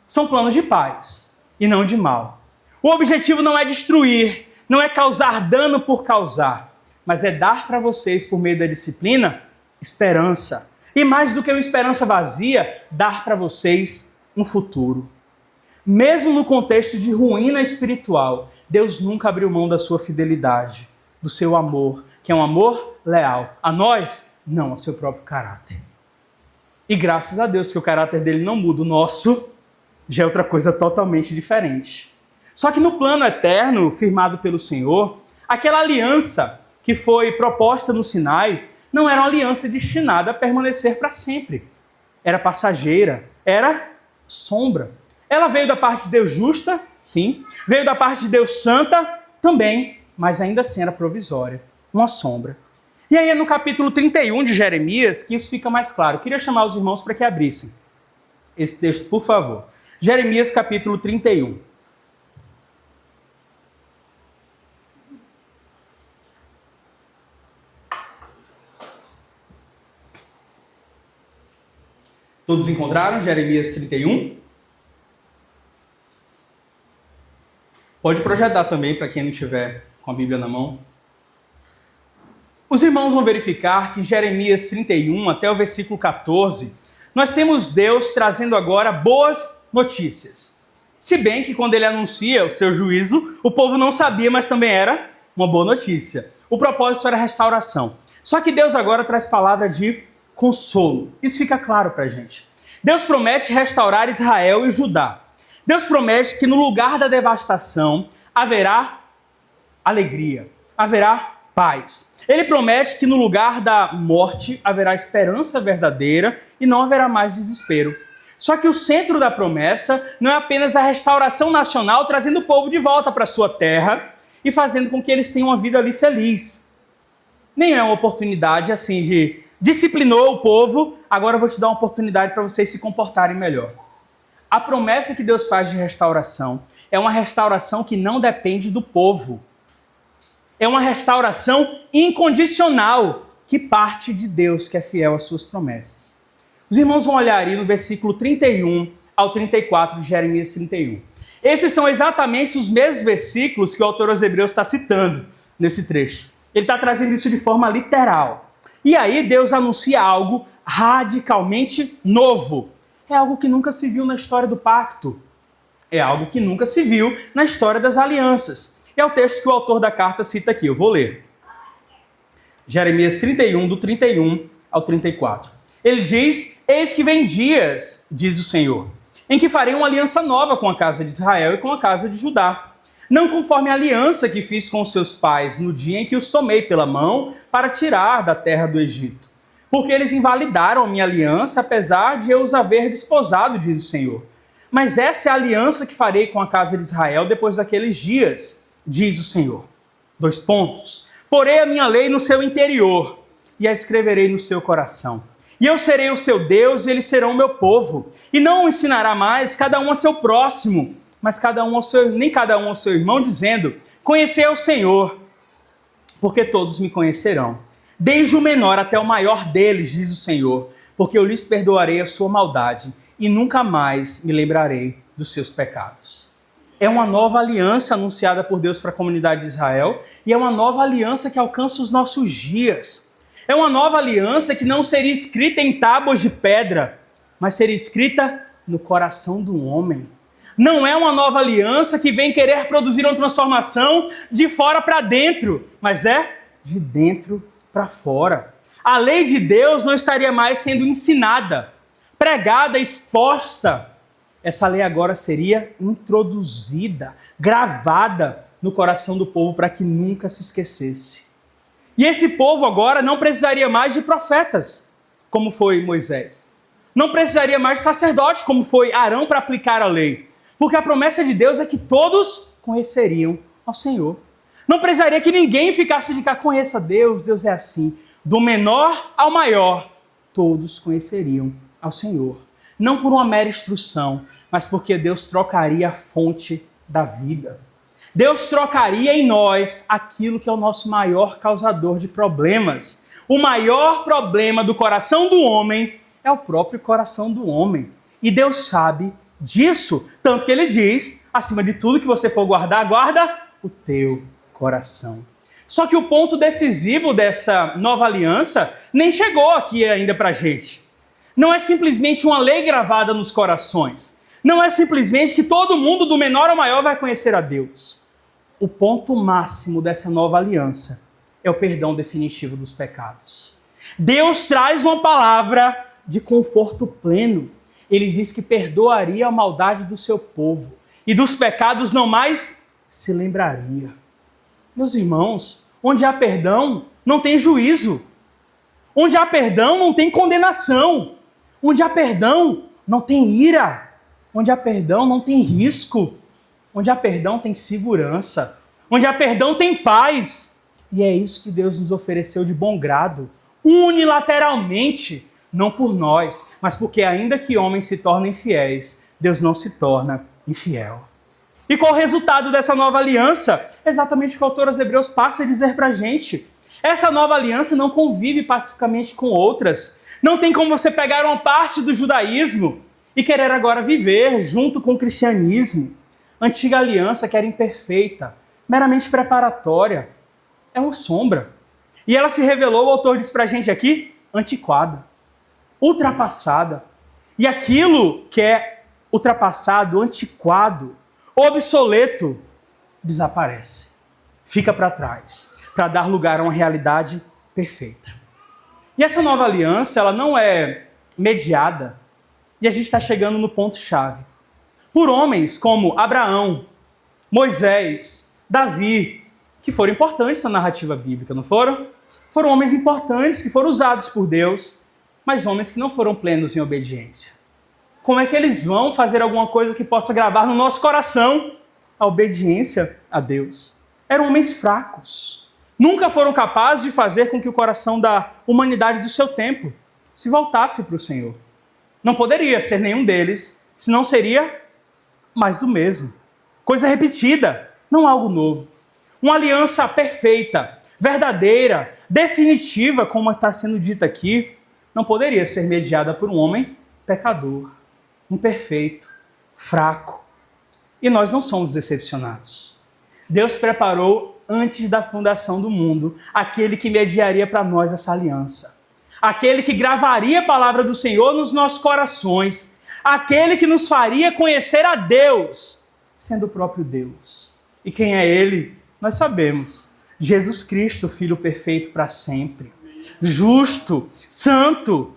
São planos de paz e não de mal. O objetivo não é destruir, não é causar dano por causar, mas é dar para vocês, por meio da disciplina, esperança. E mais do que uma esperança vazia, dar para vocês um futuro. Mesmo no contexto de ruína espiritual, Deus nunca abriu mão da sua fidelidade, do seu amor, que é um amor leal. A nós, não, ao seu próprio caráter. E graças a Deus que o caráter dele não muda, o nosso já é outra coisa totalmente diferente. Só que no plano eterno, firmado pelo Senhor, aquela aliança que foi proposta no Sinai não era uma aliança destinada a permanecer para sempre. Era passageira, era sombra. Ela veio da parte de Deus justa, sim. Veio da parte de Deus santa, também. mas ainda assim era provisória, uma sombra. E aí é no capítulo 31 de Jeremias que isso fica mais claro. Eu queria chamar os irmãos para que abrissem esse texto, por favor. Jeremias capítulo 31. Todos encontraram Jeremias 31? Pode projetar também para quem não tiver com a Bíblia na mão. Os irmãos vão verificar que em Jeremias 31 até o versículo 14, nós temos Deus trazendo agora boas notícias. Se bem que quando ele anuncia o seu juízo, o povo não sabia, mas também era uma boa notícia. O propósito era a restauração. Só que Deus agora traz palavra de consolo. Isso fica claro para a gente. Deus promete restaurar Israel e Judá. Deus promete que no lugar da devastação haverá alegria, haverá paz. Ele promete que no lugar da morte haverá esperança verdadeira e não haverá mais desespero. Só que o centro da promessa não é apenas a restauração nacional, trazendo o povo de volta para a sua terra e fazendo com que eles tenham uma vida ali feliz. Nem é uma oportunidade assim de disciplinou o povo, agora eu vou te dar uma oportunidade para vocês se comportarem melhor. A promessa que Deus faz de restauração é uma restauração que não depende do povo. É uma restauração incondicional que parte de Deus, que é fiel às suas promessas. Os irmãos vão olhar aí no versículo 31 ao 34 de Jeremias 31. Esses são exatamente os mesmos versículos que o autor aos Hebreus está citando nesse trecho. Ele está trazendo isso de forma literal. E aí Deus anuncia algo radicalmente novo. É algo que nunca se viu na história do pacto. É algo que nunca se viu na história das alianças. É o texto que o autor da carta cita aqui. Eu vou ler. Jeremias 31, do 31 ao 34. Ele diz: eis que vem dias, diz o Senhor, em que farei uma aliança nova com a casa de Israel e com a casa de Judá. Não conforme a aliança que fiz com os seus pais no dia em que os tomei pela mão para tirar da terra do Egito. Porque eles invalidaram a minha aliança, apesar de eu os haver desposado, diz o Senhor. Mas essa é a aliança que farei com a casa de Israel depois daqueles dias, diz o Senhor. 2 pontos. Porei a minha lei no seu interior e a escreverei no seu coração. E eu serei o seu Deus e eles serão o meu povo. E não ensinará mais cada um a seu próximo, mas nem cada um ao seu irmão, dizendo: conhecei o Senhor, porque todos me conhecerão. Desde o menor até o maior deles, diz o Senhor, porque eu lhes perdoarei a sua maldade e nunca mais me lembrarei dos seus pecados. É uma nova aliança anunciada por Deus para a comunidade de Israel e é uma nova aliança que alcança os nossos dias. É uma nova aliança que não seria escrita em tábuas de pedra, mas seria escrita no coração do homem. Não é uma nova aliança que vem querer produzir uma transformação de fora para dentro, mas é de dentro para fora. A lei de Deus não estaria mais sendo ensinada, pregada, exposta. Essa lei agora seria introduzida, gravada no coração do povo para que nunca se esquecesse. E esse povo agora não precisaria mais de profetas, como foi Moisés. Não precisaria mais de sacerdotes, como foi Arão, para aplicar a lei. Porque a promessa de Deus é que todos conheceriam ao Senhor. Não precisaria que ninguém ficasse de cá, conheça Deus, Deus é assim. Do menor ao maior, todos conheceriam ao Senhor. Não por uma mera instrução, mas porque Deus trocaria a fonte da vida. Deus trocaria em nós aquilo que é o nosso maior causador de problemas. O maior problema do coração do homem é o próprio coração do homem. E Deus sabe disso, tanto que ele diz: acima de tudo que você for guardar, guarda o teu coração. Só que o ponto decisivo dessa nova aliança nem chegou aqui ainda pra gente. Não é simplesmente uma lei gravada nos corações. Não é simplesmente que todo mundo, do menor ao maior, vai conhecer a Deus. O ponto máximo dessa nova aliança é o perdão definitivo dos pecados. Deus traz uma palavra de conforto pleno. Ele diz que perdoaria a maldade do seu povo e dos pecados não mais se lembraria. Meus irmãos, onde há perdão, não tem juízo. Onde há perdão, não tem condenação. Onde há perdão, não tem ira. Onde há perdão, não tem risco. Onde há perdão, tem segurança. Onde há perdão tem paz. E é isso que Deus nos ofereceu de bom grado, unilateralmente, não por nós, mas porque ainda que homens se tornem fiéis, Deus não se torna infiel. E qual o resultado dessa nova aliança? Exatamente o que o autor aos Hebreus passa a dizer para a gente. Essa nova aliança não convive pacificamente com outras. Não tem como você pegar uma parte do judaísmo e querer agora viver junto com o cristianismo. A antiga aliança, que era imperfeita, meramente preparatória, é uma sombra. E ela se revelou, o autor diz para a gente aqui, antiquada, ultrapassada. E aquilo que é ultrapassado, antiquado, obsoleto, desaparece. Fica para trás, para dar lugar a uma realidade perfeita. E essa nova aliança, ela não é mediada, e a gente está chegando no ponto-chave, por homens como Abraão, Moisés, Davi, que foram importantes na narrativa bíblica, não foram? Foram homens importantes que foram usados por Deus, mas homens que não foram plenos em obediência. Como é que eles vão fazer alguma coisa que possa gravar no nosso coração a obediência a Deus? Eram homens fracos. Nunca foram capazes de fazer com que o coração da humanidade do seu tempo se voltasse para o Senhor. Não poderia ser nenhum deles, senão seria mais do mesmo. Coisa repetida, não algo novo. Uma aliança perfeita, verdadeira, definitiva, como está sendo dita aqui, não poderia ser mediada por um homem pecador, imperfeito, fraco. E nós não somos decepcionados. Deus preparou antes da fundação do mundo aquele que mediaria para nós essa aliança. Aquele que gravaria a palavra do Senhor nos nossos corações. Aquele que nos faria conhecer a Deus, sendo o próprio Deus. E quem é Ele? Nós sabemos. Jesus Cristo, Filho perfeito para sempre. Justo, santo.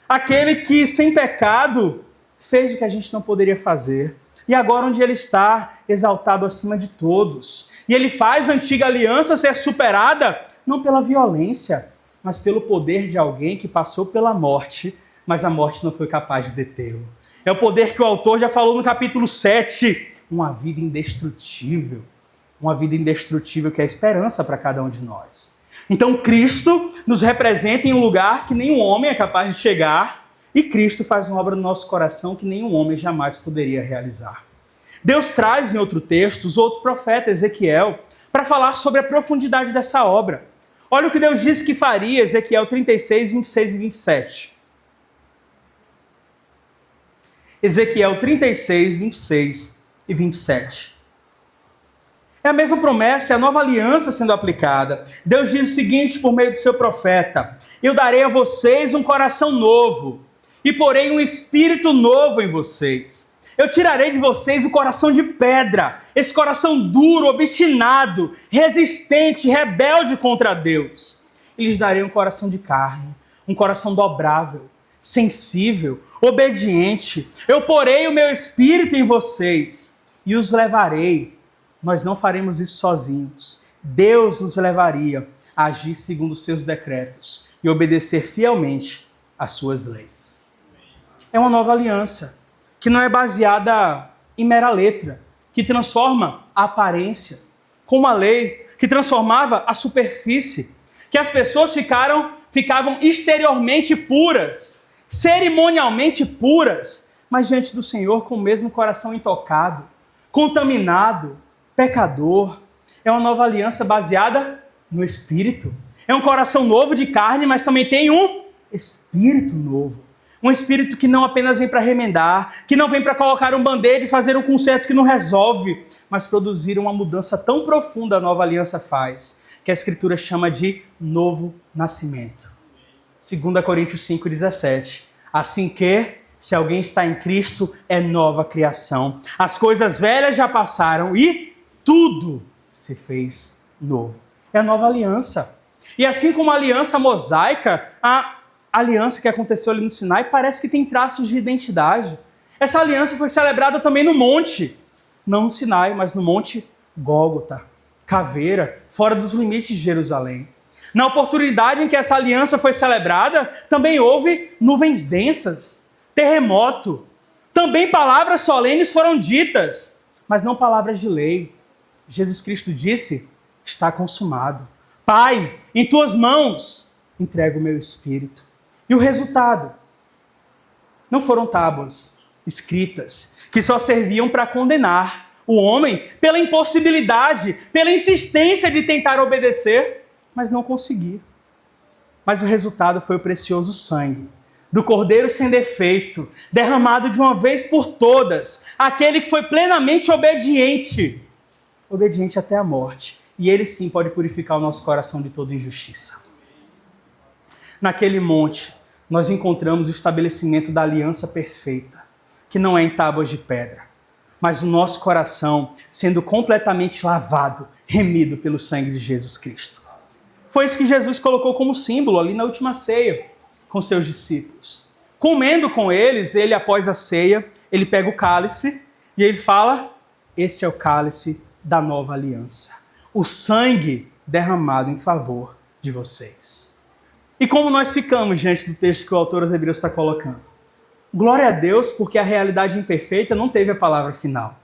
Aquele que, sem pecado, fez o que a gente não poderia fazer. E agora onde Ele está, exaltado acima de todos. E Ele faz a antiga aliança ser superada, não pela violência, mas pelo poder de alguém que passou pela morte, mas a morte não foi capaz de detê-lo. É o poder que o autor já falou no capítulo 7. Uma vida indestrutível. Uma vida indestrutível que é a esperança para cada um de nós. Então Cristo nos representa em um lugar que nenhum homem é capaz de chegar, e Cristo faz uma obra no nosso coração que nenhum homem jamais poderia realizar. Deus traz em outro texto outro profeta, Ezequiel, para falar sobre a profundidade dessa obra. Olha o que Deus disse que faria, Ezequiel 36, 26 e 27. Ezequiel 36, 26 e 27. É a mesma promessa, é a nova aliança sendo aplicada. Deus diz o seguinte por meio do seu profeta: eu darei a vocês um coração novo e porei um espírito novo em vocês. Eu tirarei de vocês o coração de pedra, esse coração duro, obstinado, resistente, rebelde contra Deus. E lhes darei um coração de carne, um coração dobrável, sensível, obediente. Eu porei o meu espírito em vocês e os levarei. Nós não faremos isso sozinhos. Deus nos levaria a agir segundo os seus decretos e obedecer fielmente às suas leis. É uma nova aliança que não é baseada em mera letra, que transforma a aparência, como a lei que transformava a superfície, que as pessoas ficavam exteriormente puras, cerimonialmente puras, mas diante do Senhor com o mesmo coração intocado, contaminado, pecador. É uma nova aliança baseada no Espírito. É um coração novo de carne, mas também tem um Espírito novo. Um Espírito que não apenas vem para remendar, que não vem para colocar um band-aid e fazer um conserto que não resolve, mas produzir uma mudança tão profunda a nova aliança faz, que a Escritura chama de novo nascimento. 2 Coríntios 5,17. Assim que, se alguém está em Cristo, é nova criação. As coisas velhas já passaram e tudo se fez novo. É a nova aliança. E assim como a aliança mosaica, a aliança que aconteceu ali no Sinai parece que tem traços de identidade. Essa aliança foi celebrada também no monte. Não no Sinai, mas no monte Gólgota, caveira, fora dos limites de Jerusalém. Na oportunidade em que essa aliança foi celebrada, também houve nuvens densas, terremoto. Também palavras solenes foram ditas, mas não palavras de lei, Jesus Cristo disse, está consumado. Pai, em tuas mãos entrego o meu espírito. E o resultado? Não foram tábuas escritas que só serviam para condenar o homem pela impossibilidade, pela insistência de tentar obedecer, mas não conseguir. Mas o resultado foi o precioso sangue do Cordeiro sem defeito, derramado de uma vez por todas, aquele que foi plenamente obediente até a morte. E ele sim pode purificar o nosso coração de toda injustiça. Naquele monte, nós encontramos o estabelecimento da aliança perfeita, que não é em tábuas de pedra, mas o nosso coração sendo completamente lavado, remido pelo sangue de Jesus Cristo. Foi isso que Jesus colocou como símbolo ali na última ceia, com seus discípulos. Comendo com eles, ele após a ceia, ele pega o cálice e ele fala, este é o cálice da nova aliança. O sangue derramado em favor de vocês. E como nós ficamos diante do texto que o autor aos Hebreus está colocando? Glória a Deus, porque a realidade imperfeita não teve a palavra final.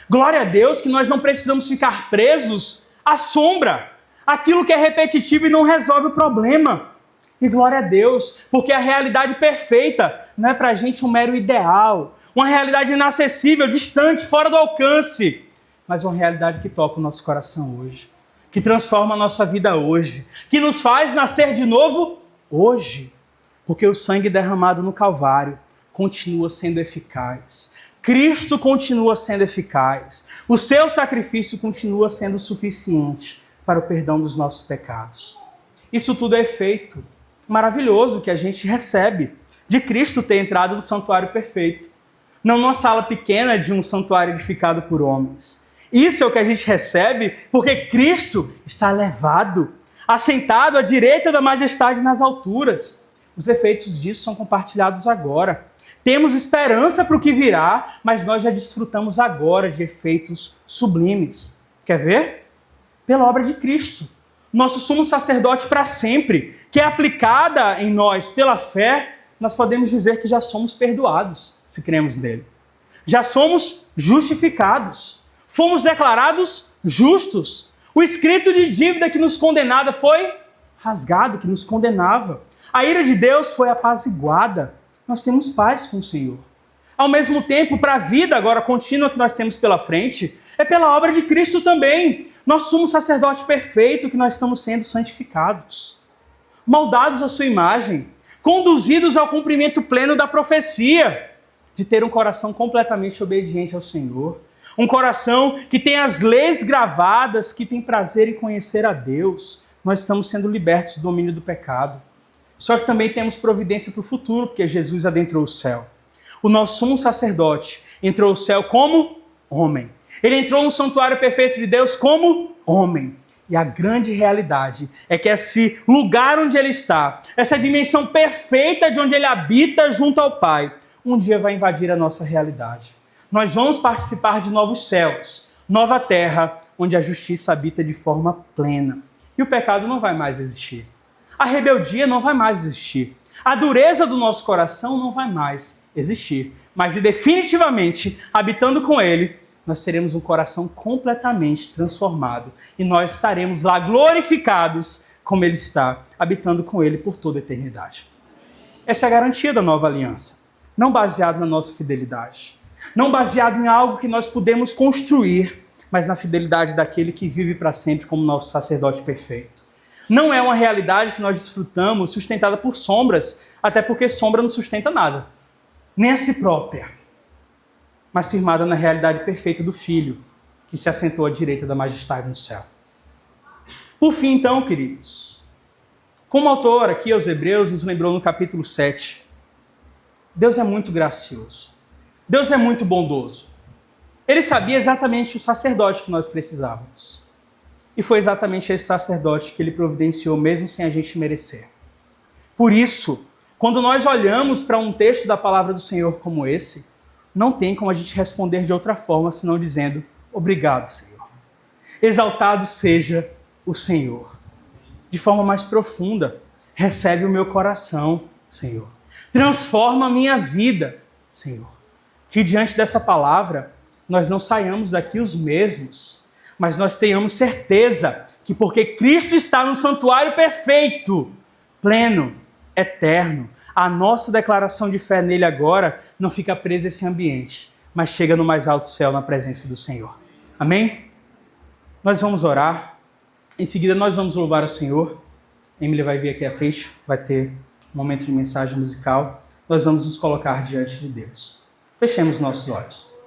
Glória a Deus que nós não precisamos ficar presos à sombra, aquilo que é repetitivo e não resolve o problema. E glória a Deus, porque a realidade perfeita não é para a gente um mero ideal, uma realidade inacessível, distante, fora do alcance, mas uma realidade que toca o nosso coração hoje, que transforma a nossa vida hoje, que nos faz nascer de novo hoje, porque o sangue derramado no Calvário continua sendo eficaz. Cristo continua sendo eficaz. O seu sacrifício continua sendo suficiente para o perdão dos nossos pecados. Isso tudo é efeito maravilhoso que a gente recebe de Cristo ter entrado no santuário perfeito. Não numa sala pequena de um santuário edificado por homens. Isso é o que a gente recebe porque Cristo está elevado, assentado à direita da majestade nas alturas. Os efeitos disso são compartilhados agora. Temos esperança para o que virá, mas nós já desfrutamos agora de efeitos sublimes. Quer ver? Pela obra de Cristo. Nosso sumo sacerdote para sempre, que é aplicada em nós pela fé, nós podemos dizer que já somos perdoados, se cremos nele. Já somos justificados. Fomos declarados justos. O escrito de dívida que nos condenava foi rasgado, que nos condenava. A ira de Deus foi apaziguada. Nós temos paz com o Senhor. Ao mesmo tempo, para a vida agora contínua que nós temos pela frente, é pela obra de Cristo também. Nós somos sacerdote perfeito que nós estamos sendo santificados, moldados à sua imagem, conduzidos ao cumprimento pleno da profecia, de ter um coração completamente obediente ao Senhor, um coração que tem as leis gravadas, que tem prazer em conhecer a Deus. Nós estamos sendo libertos do domínio do pecado. Só que também temos providência para o futuro, porque Jesus adentrou o céu. O nosso sumo sacerdote entrou no céu como homem. Ele entrou no santuário perfeito de Deus como homem. E a grande realidade é que esse lugar onde ele está, essa dimensão perfeita de onde ele habita junto ao Pai, um dia vai invadir a nossa realidade. Nós vamos participar de novos céus, nova terra, onde a justiça habita de forma plena. E o pecado não vai mais existir. A rebeldia não vai mais existir. A dureza do nosso coração não vai mais existir. Mas e definitivamente, habitando com ele, nós teremos um coração completamente transformado. E nós estaremos lá glorificados como ele está, habitando com ele por toda a eternidade. Essa é a garantia da nova aliança. Não baseado na nossa fidelidade. Não baseado em algo que nós podemos construir, mas na fidelidade daquele que vive para sempre como nosso sacerdote perfeito. Não é uma realidade que nós desfrutamos sustentada por sombras, até porque sombra não sustenta nada, nem a si própria, mas firmada na realidade perfeita do Filho, que se assentou à direita da majestade no céu. Por fim, então, queridos, como o autor aqui aos Hebreus nos lembrou no capítulo 7, Deus é muito gracioso, Deus é muito bondoso. Ele sabia exatamente o sacerdote que nós precisávamos. E foi exatamente esse sacerdote que ele providenciou, mesmo sem a gente merecer. Por isso, quando nós olhamos para um texto da palavra do Senhor como esse, não tem como a gente responder de outra forma, senão dizendo, obrigado, Senhor. Exaltado seja o Senhor. De forma mais profunda, recebe o meu coração, Senhor. Transforma a minha vida, Senhor. Que diante dessa palavra, nós não saiamos daqui os mesmos. mas nós tenhamos certeza que porque Cristo está no santuário perfeito, pleno, eterno, a nossa declaração de fé nele agora não fica presa a esse ambiente, mas chega no mais alto céu na presença do Senhor. Amém? Nós vamos orar, em seguida nós vamos louvar o Senhor. Emily vai vir aqui à frente, vai ter um momento de mensagem musical. Nós vamos nos colocar diante de Deus. Fechemos nossos olhos.